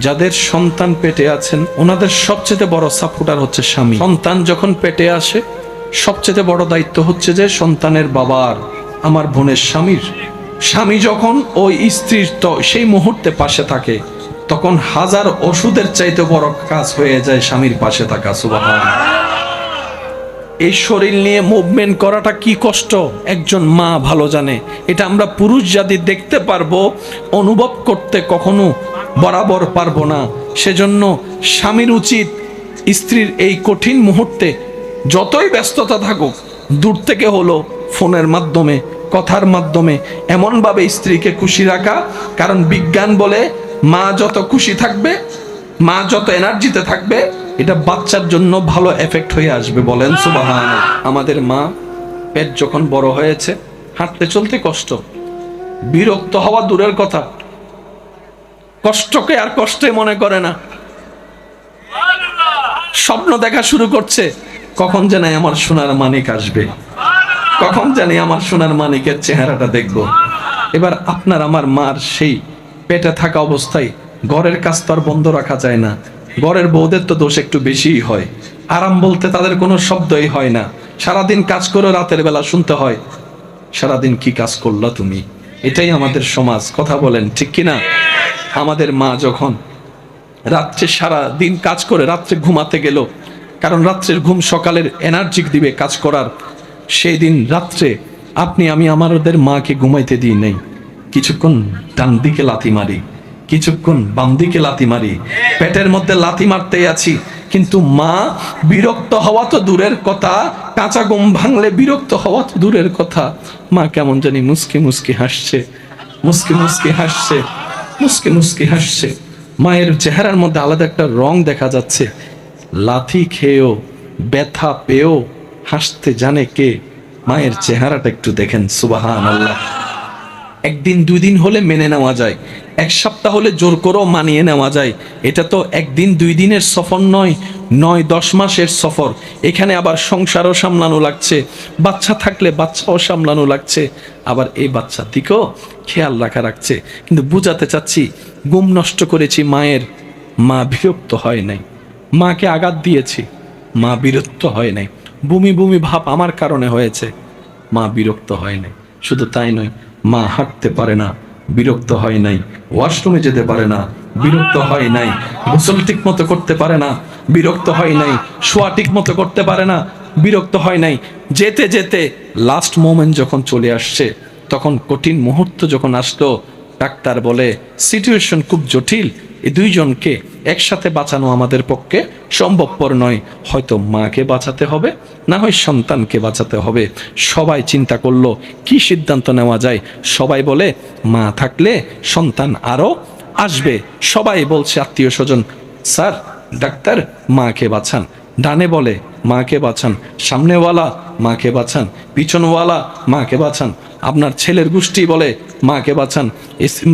যাদের সন্তান পেটে আছেন ওনাদের সবচেয়ে বড় সাপোর্টার হচ্ছে স্বামী। সন্তান যখন পেটে আসে সবচেয়ে বড় দায়িত্ব হচ্ছে যে সন্তানের বাবার, আমার বোনের স্বামীর। স্বামী যখন ওই স্ত্রীর সেই মুহূর্তে পাশে থাকে তখন হাজার ওষুধের চাইতে বড় কাজ হয়ে যায় স্বামীর পাশে থাকা। সুবহানাল্লাহ। এই শরীর নিয়ে মুভমেন্ট করাটা কি কষ্ট একজন মা ভালো জানে। এটা আমরা পুরুষ জাতি দেখতে পারবো, অনুভব করতে কখনো বরাবর পারবো না। সেজন্য স্বামীর উচিত স্ত্রীর এই কঠিন মুহূর্তে যতই ব্যস্ততা থাকুক দূর থেকে হলো ফোনের মাধ্যমে, কথার মাধ্যমে এমনভাবে স্ত্রীকে খুশি রাখা। কারণ বিজ্ঞান বলে মা যত খুশি থাকবে, মা যত এনার্জিতে থাকবে, এটা বাচ্চার জন্য ভালো এফেক্ট হয়ে আসবে। বলেন সুবহানাল্লাহ। আমাদের মা পেট যখন বড় হয়েছে হাঁটতে চলতে কষ্ট, বিরক্ত হওয়া দূরের কথা, কষ্টকে আর কষ্টে মনে করে না। স্বপ্ন দেখা শুরু করছে, কখন জানি আমার সোনার মানিক আসবে, কখন জানি আমার সোনার মানিকের চেহারাটা দেখব। এবার আপনার আমার মার সেই পেটে থাকা অবস্থায় ঘরের কাজ তো আর বন্ধ রাখা যায় না। ঘরের বউদের তো দোষ একটু বেশিই হয়। আরাম বলতে তাদের কোনো শব্দই হয় না। সারাদিন কাজ করে রাতের বেলা শুনতে হয়, সারাদিন কি কাজ করলা তুমি। এটাই আমাদের সমাজ। কথা বলেন ঠিক কিনা? আমাদের মা যখন রাত্রে সারা দিন কাজ করে রাত্রে ঘুমাতে গেল, কারণ রাত্রের ঘুম সকালের এনার্জি দিবে কাজ করার, সেই দিন রাত্রে আপনি আমি আমাদের মাকে ঘুমাইতে দিই নাই। কিছুক্ষণ ডান দিকে লাথি মারি, কিছুক্ষণ বাম দিকে লাথি মারি, পেটের মধ্যে লাথি মারতেই আছি। কিন্তু মা বিরক্ত হওয়া তো দূরের কথা, কাঁচা ঘুম ভাঙলে বিরক্ত হওয়া তো দূরের কথা। মা কেমন জানি মুস্কি মুস্কি হাসছে, মুস্কি মুস্কি হাসছে, মুস্কি মুস্কি হাসছে। মায়ের চেহারার মধ্যে আলাদা একটা রং দেখা যাচ্ছে। লাথি খেয়েও ব্যথা পেয়েও হাসতে জানে কে? মায়ের চেহারাটা একটু দেখেন। সুবহানাল্লাহ। একদিন দুই দিন হলে মেনে নেওয়া যায়, এক সপ্তাহ হলে জোর করেও মানিয়ে নেওয়া যায়। এটা তো একদিন দুই দিনের সফর নয়, 9-10 মাসের সফর। এখানে আবার সংসারও সামলানো লাগছে, বাচ্চা থাকলে বাচ্চাও সামলানো লাগছে, আবার এই বাচ্চা দিকেও খেয়াল রাখা রাখছে। কিন্তু বুঝাতে চাচ্ছি, ঘুম নষ্ট করেছি মায়ের, মা বিরক্ত হয় নাই। মাকে আঘাত দিয়েছি, মা বিরক্ত হয় নাই। বমি বমি ভাব আমার কারণে হয়েছে, মা বিরক্ত হয় নাই। শুধু তাই নয়, মা হাঁটতে পারে না, বিরক্ত হয় নাই। ওয়াশরুমে যেতে পারে না, বিরক্ত হয় নাই। গোসল ঠিক মতো করতে পারে না, বিরক্ত হয় নাই। শোয়া ঠিক মতো করতে পারে না, বিরক্ত হয় নাই। যেতে যেতে লাস্ট মোমেন্ট যখন চলে আসছে, তখন কঠিন মুহূর্ত যখন আসলো, ডাক্তার বলে সিচুয়েশন খুব জটিল, এই দুইজনকে একসাথে বাঁচানো আমাদের পক্ষে সম্ভবপর নয়। হয়তো মাকে বাঁচাতে হবে, না হয় সন্তানকে বাঁচাতে হবে। সবাই চিন্তা করলো কি সিদ্ধান্ত নেওয়া যায়। সবাই বলে মা থাকলে সন্তান আরো আসবে। সবাই বলছে আত্মীয় স্বজন, স্যার ডাক্তার মাকে বাঁচান। ডানে বলে মাকে বাঁচান, সামনেওয়ালা মাকে বাঁচান, পিছনওয়ালা মাকে বাঁচান। আপনার ছেলের গোষ্ঠী বলে মাকে বাঁচান,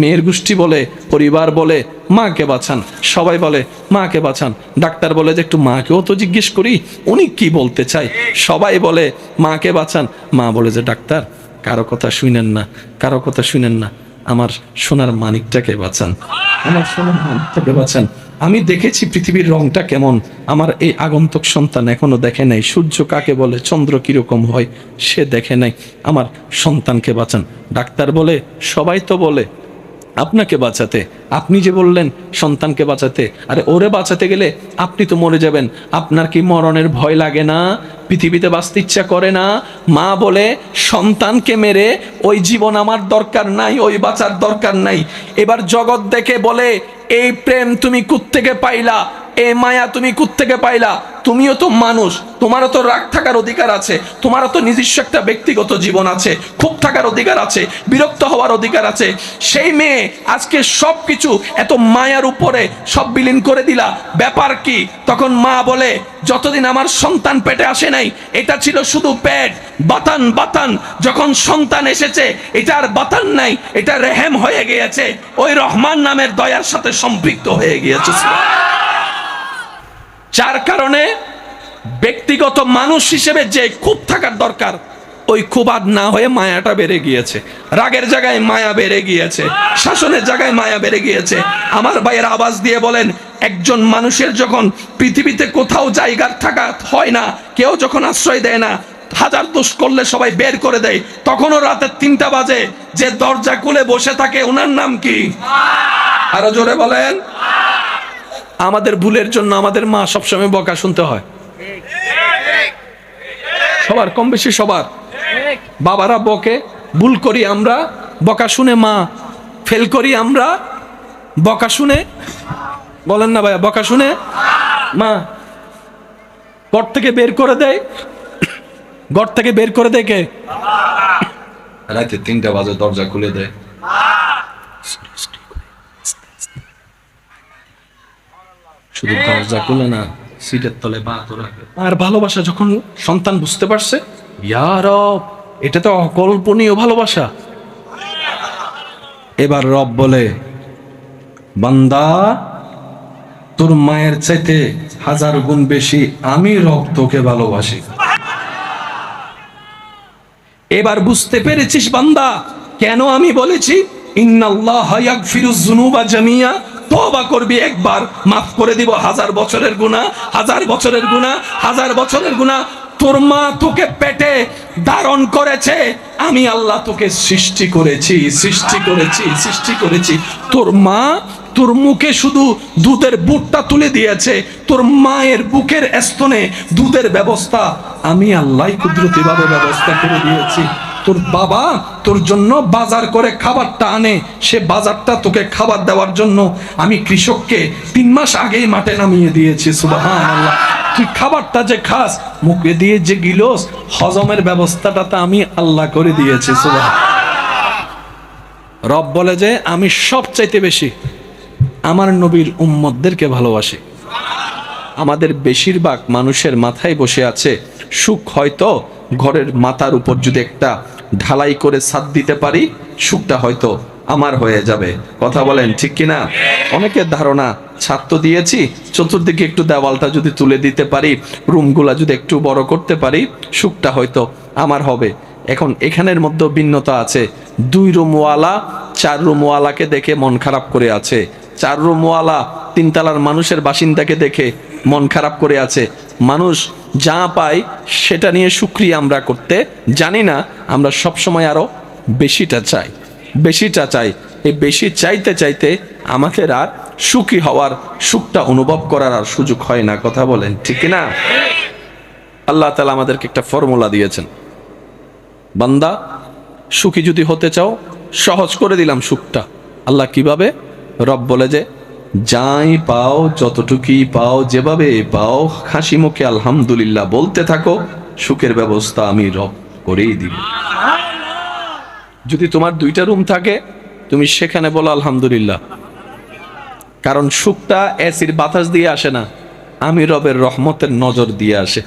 মেয়ের গোষ্ঠী বলে, পরিবার বলে মাকে বাঁচান, সবাই বলে মাকে বাঁচান। ডাক্তার বলে যে একটু মাকেও তো জিজ্ঞেস করি উনি কি বলতে চাই। সবাই বলে মাকে বাঁচান। মা বলে যে ডাক্তার কারো কথা শুনেন না, কারো কথা শুনেন না, আমার সোনার মানিকটাকে বাঁচান, আমার সোনার মানিকটাকে বাঁচান। আমি দেখেছি পৃথিবীর রংটা কেমন, আমার এই আগন্তুক সন্তান এখনো দেখে নাই। সূর্য কাকে বলে, চন্দ্র কিরকম হয় সে দেখে নাই, আমার সন্তানকে বাঁচান। ডাক্তার বলে সবাই তো বলে আপনাকে বাঁচাতে, আপনি যে বললেন সন্তানকে বাঁচাতে, আরে ওরে বাঁচাতে গেলে আপনি তো মরে যাবেন। আপনার কি মরণের ভয় লাগে না? পৃথিবীতে বাঁচতে ইচ্ছা করে না? মা বলে সন্তানকে মেরে ওই জীবন আমার দরকার নাই, ওই বাঁচার দরকার নাই। এবার জগৎ দেখে বলে এই প্রেম তুমি কোত্থেকে পাইলা, এই মায়া তুমি কোত্থেকে পাইলা? তুমিও তো মানুষ, তোমারও তো রাগ থাকার অধিকার আছে, তোমারও তো নিজস্ব একটা ব্যক্তিগত জীবন আছে, ক্ষোভ থাকার অধিকার আছে, বিরক্ত হওয়ার অধিকার আছে। সেই মেয়ে আজকে সব কিছু এত মায়ার উপরে সব বিলীন করে দিলা, ব্যাপার কি? তখন মা বলে যতদিন আমার সন্তান পেটে আসে নাই এটা ছিল শুধু পেট, বাতান বাতান। যখন সন্তান এসেছে এটা আর বাতান নাই, এটা রেহেম হয়ে গিয়েছে, ওই রহমান নামের দয়ার সাথে সম্পৃক্ত হয়ে গিয়েছে। যার কারণে ব্যক্তিগত মানুষ হিসেবে যে খুব থাকার দরকার ওই ক্ষোভ আর না হয়ে মায়াটা বেড়ে গিয়েছে, রাগের জায়গায় মায়া বেড়ে গিয়েছে, শাসনের জায়গায় মায়া বেড়ে গিয়েছে। আমার ভাইয়ের আওয়াজ দিয়ে বলেন, একজন মানুষের যখন পৃথিবীতে কোথাও জায়গার থাকা হয় না, কেউ যখন আশ্রয় দেয় না, হাজার দোষ করলে সবাই বের করে দেয়, তখনও রাতের 3টা বাজে যে দরজা খুলে বসে থাকে ওনার নাম কি? আরো জোরে বলেন। আমাদের ভুলের জন্য আমাদের মা সবসময় বকা শুনতে হয়, সবার, কম বেশি সবার। বাবারা বকে, ভুল করি আমরা, বকা শুনে মা, ফেল করি আমরা, বকা শুনে, বলেন না ভাইয়া, বকা শুনে মা ঘর থেকে বের করে দেয়। ঘর থেকে বের করে দেয় কে? রাতে 3টা বাজে দরজা খুলে দেয়। শুধু দরজা খুলে না, সিটের তলে পা তো রাখে। আর ভালোবাসা যখন সন্তান বুঝতে পারছে, ইয়া রব, এটা তো অকল্পনীয় ভালোবাসা। এবার রব বলে, বান্দা, তোর মায়ের চাইতে 1000 গুণ বেশি আমি রব তোকে ভালোবাসি। এবার বুঝতে পেরেছিস বান্দা, কেন আমি বলেছি ইন্নাল্লাহা ইয়াগফিরুয যুনুবা জামিয়া? তওবা করবি একবার, মাফ করে দিব 1000 বছরের গুনাহ, 1000 বছরের গুনাহ, 1000 বছরের গুনাহ। তোর মা তোকে পেটে ধারণ করেছে, আমি আল্লাহ তোকে সৃষ্টি করেছি, সৃষ্টি করেছি, সৃষ্টি করেছি। তোর মা তোর মুখে শুধু দুধের বুটটা তুলে দিয়েছে, তোর মায়ের বুকের স্তনে দুধের ব্যবস্থা আমি আল্লাহ কুদরতিভাবে ব্যবস্থা করে দিয়েছি। তোর বাবা তোর জন্য বাজার করে খাবারটা আনে, সে বাজারটা তোকে খাবার দেওয়ার জন্য আমি কৃষককে 3 মাস আগেই মাঠে নামিয়ে দিয়েছি। সুবহানাল্লাহ। তুই খাবারটা যে খাস, মুখে দিয়ে যে গিলস, হজমের ব্যবস্থাটা তো আমি আল্লাহ করে দিয়েছি। সুবহানাল্লাহ। রব বলে যে আমি সবচাইতে বেশি আমার নবীর উম্মতদেরকে ভালোবাসি। আমাদের বেশিরভাগ মানুষের মাথায় বসে আছে সুখ। হয়তো ঘরের মাথার উপর যদি একটা ঢালাই করে ছাদ দিতে পারি, সুখটা হয়তো আমার হয়ে যাবে। কথা বলেন ঠিক কিনা? অনেকের ধারণা ছাদ তো দিয়েছি, চতুর্দিকে একটু দেওয়ালটা যদি তুলে দিতে পারি, রুমগুলা যদি একটু বড় করতে পারি, সুখটা হয়তো আমার হবে। এখন এখানের মধ্যে ভিন্নতা আছে। 2 রুমওয়ালা 4 রুমওয়ালাকে দেখে মন খারাপ করে আছে, 4 রুমওয়ালা 3 তলার মানুষের বাসিন্দাকে দেখে মন খারাপ করে আছে। মানুষ যা পায় সেটা নিয়ে শুকরিয়া আমরা করতে জানি না, আমরা সবসময় আরো বেশিটা চাই, বেশিটা চাই। এই বেশি চাইতে চাইতে আমাদের আর সুখী হওয়ার, সুখটা অনুভব করার আর সুযোগ হয় না। কথা বলেন ঠিক না? আল্লাহ তাআলা আমাদেরকে একটা ফর্মুলা দিয়েছেন, বান্দা সুখী যদি হতে চাও, সহজ করে দিলাম সুখটা। আল্লাহ কিভাবে? রব বলে যে যাই পাও, যতটুকুই পাও, যেভাবে পাও, হাসি মুখে আলহামদুলিল্লাহ বলতে থাকো, সুখের ব্যবস্থা আমি রব করেই দিব। যদি তোমার 2টা রুম থাকে, তুমি সেখানে বলো আলহামদুলিল্লাহ, কারণ সুখটা এসির বাতাস দিয়ে আসে না, আমি রবের রহমতের নজর দিয়ে আসে।